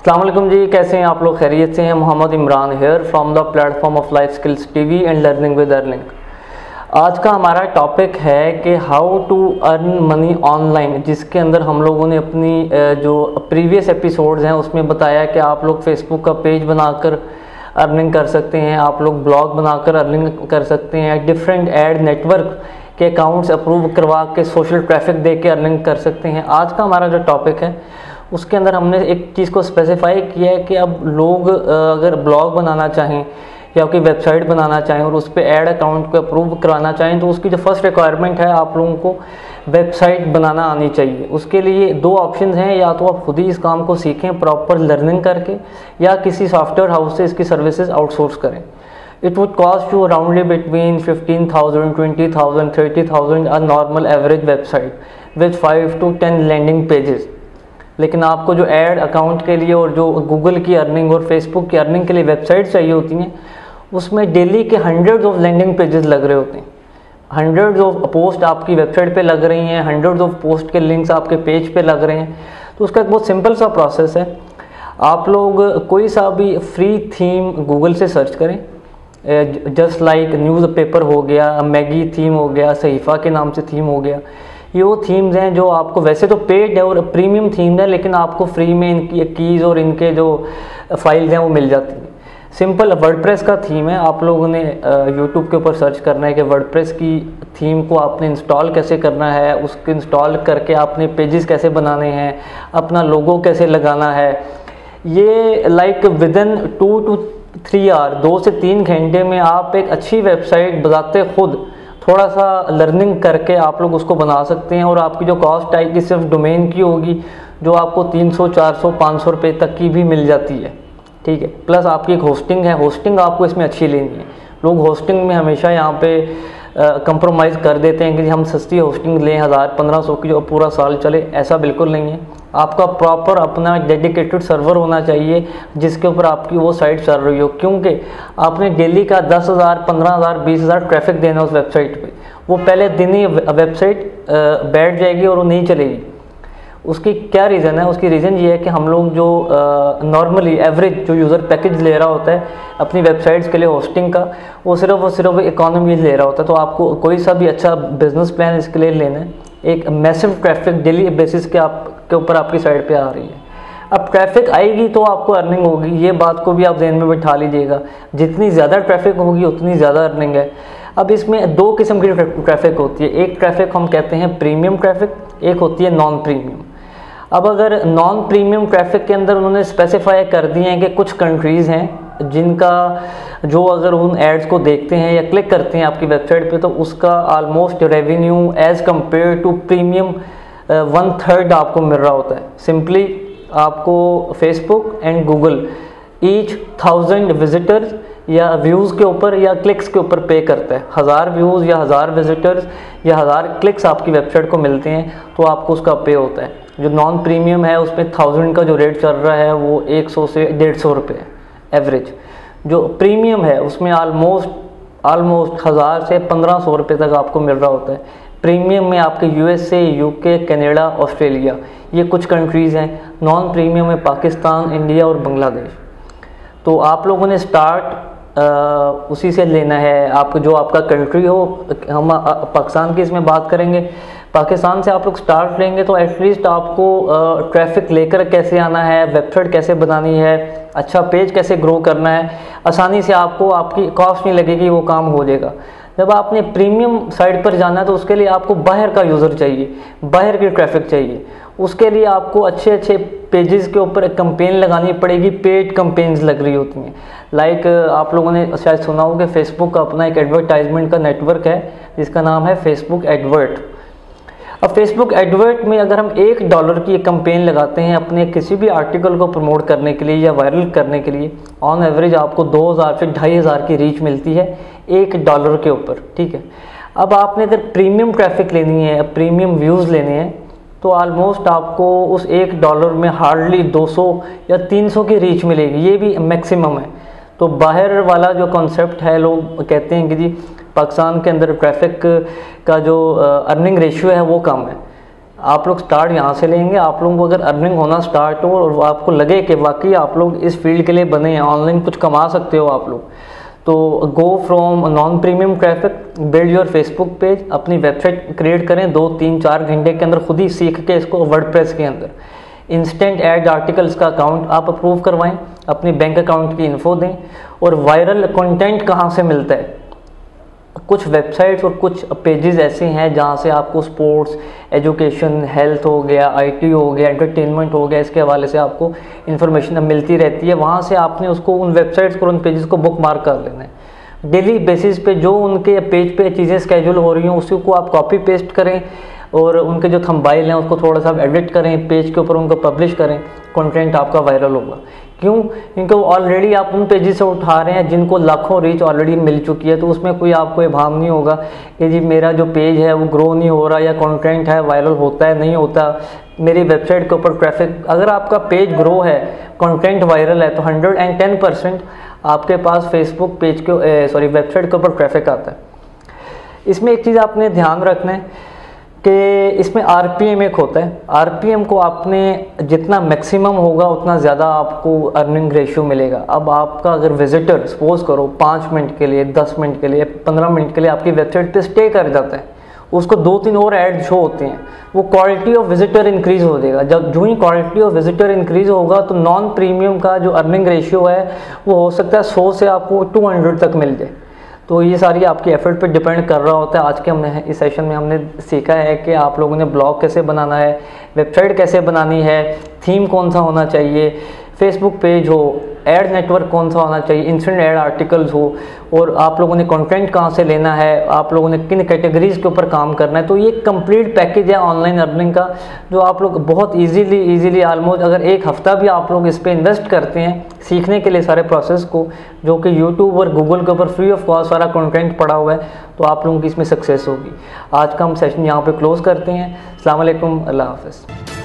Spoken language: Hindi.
अस्सलाम वालेकुम जी, कैसे हैं आप लोग? खैरियत से हैं? Mohammad Imran here from the platform of life skills TV and learning with earning. आज का हमारा टॉपिक है कि how to earn money online, जिसके अंदर हम लोगों ने अपनी जो प्रीवियस एपिसोड्स हैं उसमें बताया कि आप लोग फेसबुक का पेज बनाकर अर्निंग कर सकते हैं, आप लोग ब्लॉग बनाकर अर्निंग कर सकते हैं, डिफरेंट एड नेटवर्क के अकाउंट्स अप्रूव करवा के सोशल ट्रैफिक दे के अर्निंग कर सकते हैं। आज का हमारा जो टॉपिक है उसके अंदर हमने एक चीज़ को स्पेसिफाई किया है कि अब लोग अगर ब्लॉग बनाना चाहें या कोई वेबसाइट बनाना चाहें और उस पर ऐड अकाउंट को अप्रूव कराना चाहें तो उसकी जो फर्स्ट रिक्वायरमेंट है, आप लोगों को वेबसाइट बनाना आनी चाहिए। उसके लिए दो ऑप्शंस हैं, या तो आप खुद ही इस काम को सीखें प्रॉपर लर्निंग करके, या किसी सॉफ्टवेयर हाउस से इसकी सर्विसेज आउटसोर्स करें। It would cost you aroundly between 15,000, 20,000, 30,000 a normal average website with 5 to 10 landing pages. लेकिन आपको जो ऐड अकाउंट के लिए और जो गूगल की अर्निंग और फेसबुक की अर्निंग के लिए वेबसाइट चाहिए होती हैं, उसमें डेली के हंड्रेड्स ऑफ लैंडिंग पेजेस लग रहे होते हैं, हंड्रेड्स ऑफ पोस्ट आपकी वेबसाइट पे लग रही हैं, हंड्रेड्स ऑफ पोस्ट के लिंक्स आपके पेज पे लग रहे हैं। तो उसका एक बहुत सिंपल सा प्रोसेस है। आप लोग कोई सा भी फ्री थीम गूगल से सर्च करें, जस्ट लाइक न्यूज़ पेपर हो गया, मैगी थीम हो गया, सहीफ़ा के नाम से थीम हो गया। ये वो थीम्स हैं जो आपको वैसे तो पेड है और प्रीमियम थीम है, लेकिन आपको फ्री में इनकी कीज़ और इनके जो फाइल्स हैं वो मिल जाती हैं। सिंपल वर्डप्रेस का थीम है, आप लोगों ने यूट्यूब के ऊपर सर्च करना है कि वर्डप्रेस की थीम को आपने इंस्टॉल कैसे करना है, उसको इंस्टॉल करके आपने पेजेस कैसे बनाने हैं, अपना लोगो कैसे लगाना है। ये लाइक विदिन 2 to 3 आवर, 2 से 3 घंटे में आप एक अच्छी वेबसाइट बताते खुद थोड़ा सा लर्निंग करके आप लोग उसको बना सकते हैं। और आपकी जो कॉस्ट आएगी सिर्फ डोमेन की होगी, जो आपको 300, 400, 500 रुपये तक की भी मिल जाती है, ठीक है। प्लस आपकी एक होस्टिंग है, होस्टिंग आपको इसमें अच्छी लेनी है। लोग होस्टिंग में हमेशा यहाँ पे कंप्रोमाइज़ कर देते हैं कि हम सस्ती होस्टिंग लें 1000-1500 की जो पूरा साल चले, ऐसा बिल्कुल नहीं है। आपका प्रॉपर अपना डेडिकेटेड सर्वर होना चाहिए जिसके ऊपर आपकी वो साइट चल रही हो, क्योंकि आपने डेली का 10,000, 15,000, 20,000 ट्रैफिक देना उस वेबसाइट पे। वो पहले दिन ही वेबसाइट बैठ जाएगी और वो नहीं चलेगी। उसकी क्या रीज़न है? उसकी रीज़न ये है कि हम लोग जो नॉर्मली एवरेज जो यूज़र पैकेज ले रहा होता है अपनी वेबसाइट्स के लिए होस्टिंग का, वो सिर्फ इकोनॉमी ले रहा होता है। तो आपको कोई सा भी अच्छा बिजनेस प्लान इसके लिए लेना है। एक मैसिव ट्रैफिक डेली बेसिस के ऊपर आपकी साइट पे आ रही है। अब ट्रैफिक आएगी तो आपको अर्निंग होगी, ये बात को भी आप ध्यान में बिठा लीजिएगा। जितनी ज़्यादा ट्रैफिक होगी उतनी ज़्यादा अर्निंग है। अब इसमें दो किस्म की ट्रैफिक होती है। एक ट्रैफिक हम कहते हैं प्रीमियम ट्रैफिक, एक होती है नॉन प्रीमियम। अब अगर नॉन प्रीमियम ट्रैफिक के अंदर उन्होंने स्पेसिफाई कर दिए हैं कि कुछ कंट्रीज़ हैं जिनका जो अगर उन एड्स को देखते हैं या क्लिक करते हैं आपकी वेबसाइट पे, तो उसका almost revenue as compared to premium 1/3 आपको मिल रहा होता है। सिंपली आपको Facebook and Google each 1000 visitors या व्यूज़ के ऊपर या क्लिक्स के ऊपर पे करता है। 1000 व्यूज़ या 1000 विजिटर्स या 1000 क्लिक्स आपकी वेबसाइट को मिलते हैं तो आपको उसका पे होता है। जो नॉन प्रीमियम है उसमें 1000 का जो रेट चल रहा है वो 100 से 150 रुपये है एवरेज। जो प्रीमियम है उसमें ऑलमोस्ट 1000 से 1500 रुपये तक आपको मिल रहा होता है। प्रीमियम में आपके यूएसए, यूके, कनाडा, ऑस्ट्रेलिया, ये कुछ कंट्रीज़ हैं। नॉन प्रीमियम में पाकिस्तान, इंडिया और बांग्लादेश। तो आप लोगों ने स्टार्ट उसी से लेना है, आपको जो आपका कंट्री हो। हम पाकिस्तान की इसमें बात करेंगे। पाकिस्तान से आप लोग स्टार्ट लेंगे तो एटलीस्ट आपको ट्रैफिक लेकर कैसे आना है, वेबसाइट कैसे बनानी है, अच्छा पेज कैसे ग्रो करना है, आसानी से आपको आपकी कॉस्ट नहीं लगेगी, वो काम हो जाएगा। जब आपने प्रीमियम साइट पर जाना है तो उसके लिए आपको बाहर का यूज़र चाहिए, बाहर की ट्रैफिक चाहिए। उसके लिए आपको अच्छे अच्छे पेजेस के ऊपर एक कंपेन लगानी पड़ेगी। पेड कंपेन्स लग रही होती हैं। लाइक आप लोगों ने शायद सुना हो कि फेसबुक का अपना एक एडवर्टाइजमेंट का नेटवर्क है जिसका नाम है फेसबुक एडवर्ट। अब फेसबुक एडवर्ट में अगर हम $1 की एक कंपेन लगाते हैं अपने किसी भी आर्टिकल को प्रमोट करने के लिए या वायरल करने के लिए, ऑन एवरेज आपको 2000 से 2500 की रीच मिलती है $1 के ऊपर, ठीक है। अब आपने अगर प्रीमियम ट्रैफिक लेनी है, प्रीमियम व्यूज़ लेने हैं, तो ऑलमोस्ट आपको उस $1 में हार्डली 200 या 300 की रीच मिलेगी, ये भी मैक्सिमम है। तो बाहर वाला जो कॉन्सेप्ट है, लोग कहते हैं कि जी पाकिस्तान के अंदर ट्रैफिक का जो अर्निंग रेशियो है वो कम है। आप लोग स्टार्ट यहाँ से लेंगे। आप लोगों को अगर अर्निंग होना स्टार्ट हो और आपको लगे कि वाकई आप लोग इस फील्ड के लिए बने हैं, ऑनलाइन कुछ कमा सकते हो आप लोग, तो go from non premium traffic, build your Facebook page, अपनी वेबसाइट क्रिएट करें 2-3-4 घंटे के अंदर, खुद ही सीख के इसको वर्डप्रेस के अंदर। इंस्टेंट एड आर्टिकल्स का अकाउंट आप अप्रूव करवाएं, अपनी बैंक अकाउंट की इन्फो दें। और वायरल कंटेंट कहाँ से मिलता है? कुछ वेबसाइट्स और कुछ पेजेस ऐसे हैं जहाँ से आपको स्पोर्ट्स, एजुकेशन, हेल्थ हो गया, आईटी हो गया, एंटरटेनमेंट हो गया, इसके हवाले से आपको इन्फॉर्मेशन मिलती रहती है। वहाँ से आपने उसको, उन वेबसाइट्स को, उन पेजेस को बुक मार्क कर लेना है। डेली बेसिस पे जो उनके पेज पे चीज़ें स्केड्यूल हो रही हैं उसी को आप कॉपी पेस्ट करें और उनके जो थंबनेल हैं उसको थोड़ा सा एडिट करें, पेज के ऊपर उनको पब्लिश करें, कंटेंट आपका वायरल होगा। क्यों? क्योंकि ऑलरेडी आप उन पेजेस से उठा रहे हैं जिनको लाखों रीच ऑलरेडी मिल चुकी है, तो उसमें कोई आपको इबाम नहीं होगा कि जी मेरा जो पेज है वो ग्रो नहीं हो रहा, या कंटेंट है वायरल होता है नहीं होता, मेरी वेबसाइट के ऊपर ट्रैफिक। अगर आपका पेज ग्रो है, कंटेंट वायरल है, तो 110% आपके पास फेसबुक पेज के वेबसाइट के ऊपर ट्रैफिक आता है। इसमें एक चीज़ आपने ध्यान रखना है कि इसमें आरपीएम एक होता है। आरपीएम को आपने जितना मैक्सिमम होगा उतना ज़्यादा आपको अर्निंग रेशियो मिलेगा। अब आपका अगर विजिटर सपोज करो 5 मिनट के लिए, 10 मिनट के लिए, 15 मिनट के लिए आपकी वेबसाइट पे स्टे कर जाता है, उसको 2-3 और ऐड शो होते हैं, वो क्वालिटी ऑफ विजिटर इंक्रीज हो जाएगा। जब जो ही क्वालिटी ऑफ विजिटर इंक्रीज होगा तो नॉन प्रीमियम का जो अर्निंग रेशियो है वो हो सकता है 100 से आपको 200 तक मिल जाए। तो ये सारी आपकी एफर्ट पे डिपेंड कर रहा होता है। आज के हमने इस सेशन में हमने सीखा है कि आप लोगों ने ब्लॉग कैसे बनाना है, वेबसाइट कैसे बनानी है, थीम कौन सा होना चाहिए, फेसबुक पेज हो, एड नेटवर्क कौन सा होना चाहिए, इंस्टेंट एड आर्टिकल्स हो, और आप लोगों ने कंटेंट कहाँ से लेना है, आप लोगों ने किन कैटेगरीज के ऊपर काम करना है। तो ये कंप्लीट पैकेज है ऑनलाइन अर्निंग का, जो आप लोग बहुत इजीली ऑलमोस्ट अगर एक हफ्ता भी आप लोग इस पर इन्वेस्ट करते हैं सीखने के लिए सारे प्रोसेस को, जो कि यूट्यूब और गूगल के ऊपर फ्री ऑफ कॉस्ट सारा कंटेंट पड़ा हुआ है, तो आप लोगों की इसमें सक्सेस होगी। आज का हम सेशन यहाँ पे क्लोज करते हैं। अस्सलाम वालेकुम, अल्लाह हाफ़िज़।